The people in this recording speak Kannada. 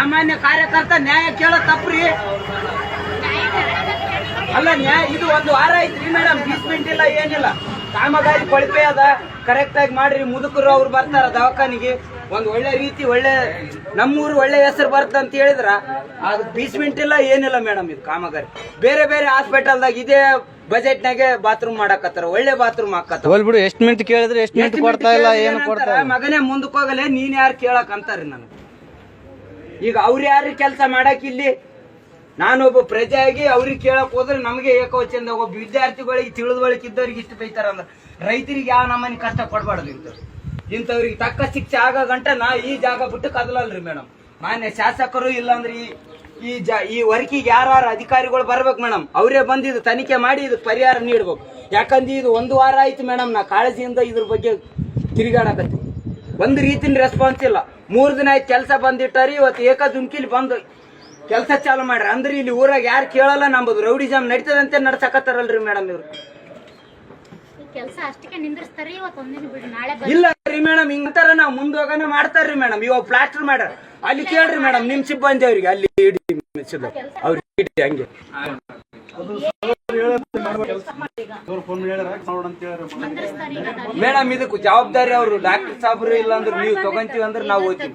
ಸಾಮಾನ್ಯ ಕಾರ್ಯಕರ್ತ ನ್ಯಾಯ ಕೇಳೋ ತಪ್ಪ್ರಿ. ಅಲ್ಲ ನ್ಯಾಯ ಇದು 1 ವಾರ ಐತ್ರಿ ಮೇಡಮ್, ಬೀಸ್ಮೆಂಟ್ ಇಲ್ಲ ಏನಿಲ್ಲ, ಕಾಮಗಾರಿ ಕೊಳಪೆ ಅದ, ಕರೆಕ್ಟ್ ಆಗಿ ಮಾಡ್ರಿ. ಮುದುಕರು ಅವ್ರು ಬರ್ತಾರ ದವಾಖಾನಿಗೆ, ಒಂದ್ ಒಳ್ಳೆ ರೀತಿ ಒಳ್ಳೆ ನಮ್ಮೂರು ಒಳ್ಳೆ ಹೆಸರು ಬರ್ತ ಅಂತ ಹೇಳಿದ್ರ ಅದು ಬೀಸ್ಮೆಂಟ್ ಇಲ್ಲ ಏನಿಲ್ಲ ಮೇಡಮ್. ಇದು ಕಾಮಗಾರಿ ಬೇರೆ ಬೇರೆ ಹಾಸ್ಪಿಟಲ್ದಾಗ ಇದೇ ಬಜೆಟ್ ನಾಗೆ ಬಾತ್ರೂಮ್ ಮಾಡಕತ್ತಾರ, ಒಳ್ಳೆ ಬಾತ್ರೂಮ್ ಹಾಕತ್ತಾರ. ಬಿಡು, ಎಸ್ಟಿಮೇಟ್ ಕೇಳಿದ್ರೆ ಎಸ್ಟಿಮೇಟ್ ಕೊಡ್ತಾ ಇಲ್ಲ, ಏನು ಕೊಡ್ತಾ ಇಲ್ಲ. ಮಗನೇ ಮುಂದಕ್ಕೆ ಹೋಗಲೇ ನೀನ್ ಯಾರು ಕೇಳಕ್ ಅಂತಾರಿ ನನಗೆ. ಈಗ ಅವ್ರ ಯಾರು ಕೆಲಸ ಮಾಡಕ್ ಇಲ್ಲಿ ನಾನೊಬ್ಬ ಪ್ರಜೆಯಾಗಿ ಅವ್ರಿಗೆ ಕೇಳಕ್ ಹೋದ್ರೆ ನಮಗೆ ಏಕವಚನದಾಗ ಒಬ್ಬ ವಿದ್ಯಾರ್ಥಿಗಳಿಗೆ ತಿಳಿದವಳಿಕೆ ಇದ್ದವ್ರಿಗೆ ಇಷ್ಟು ಬೈತಾರ ಅಂದ್ರೆ ರೈತರಿಗೆ ಯಾವ ನಮ್ಮನೆ ಕಷ್ಟ ಕೊಡ್ಬಾರ್ದು. ಇಂಥವ್ರಿಗೆ ತಕ್ಕ ಶಿಕ್ಷೆ ಆಗೋ ಗಂಟ ನಾ ಈ ಜಾಗ ಬಿಟ್ಟು ಕದಲಲ್ರಿ ಮೇಡಮ್. ಮಾನ್ಯ ಶಾಸಕರು ಇಲ್ಲಾಂದ್ರೆ ಈ ವರ್ಕಿಗೆ ಯಾರು ಅಧಿಕಾರಿಗಳು ಬರ್ಬೇಕು ಮೇಡಮ್, ಅವರೇ ಬಂದು ಇದು ತನಿಖೆ ಮಾಡಿ ಇದಕ್ಕೆ ಪರಿಹಾರ ನೀಡ್ಬೇಕು. ಯಾಕಂದ್ರೆ ಇದು 1 ವಾರ ಆಯ್ತು ಮೇಡಮ್, ನಾ ಕಾಳಜಿಯಿಂದ ಇದ್ರ ಬಗ್ಗೆ ತಿರುಗಾಡಕತ್ತೀವಿ. ಒಂದು ರೀತಿನ ರೆಸ್ಪಾನ್ಸ್ ಇಲ್ಲ. 3 ದಿನ ಆಯ್ತು ಕೆಲಸ ಬಂದಿಟ್ಟಾರಿ, ಇವತ್ತು ಏಕದುಮ್ಕಿಲಿ ಬಂದು ಕೆಲಸ ಚಾಲು ಮಾಡ್ರಿ. ಅಂದ್ರೆ ಇಲ್ಲಿ ಊರಾಗ ಯಾರು ಕೇಳಲ್ಲ, ನಂಬುದು ರೌಡಿಜಮ್ ನಡೀತದಂತೆ ನಡ್ಸಕತ್ತಾರಲ್ರಿ ಮೇಡಮ್ ಇವ್ರು. ಕೆಲಸ ಅಷ್ಟಕ್ಕೆ ನಿಂದ್ರಿಸ್ತಾರೆ, ಇವತ್ತು ಒಂದಿನ ಬಿಡಿ ನಾಳೆ ಇಲ್ಲ ರೀ ಮೇಡಮ್, ಹಿಂಗಂತಾರ ನಾವು ಮುಂದೋಗನ ಮಾಡ್ತಾರ್ರಿ ಮೇಡಮ್. ಇವಾಗ ಪ್ಲಾಸ್ಟರ್ ಮಾಡ್ಯಾರ, ಅಲ್ಲಿ ಕೇಳ್ರಿ ಮೇಡಮ್ ನಿಮ್ ಸಿಬ್ಬಂದಿ ಅವ್ರಿಗೆ, ಅಲ್ಲಿ ಅವ್ರಿಗೆ ಹಂಗೆ ಮೇಡಮ್ ಇದಕ್ಕೆ ಜವಾಬ್ದಾರಿ ಅವರು ಡಾಕ್ಟರ್ ಸಾಬ್ರು ಇಲ್ಲ ಅಂದ್ರೆ ನೀವು ತಗೊಂತೀವಿ ಅಂದ್ರೆ ನಾವು ಹೋಗ್ತೀವಿ.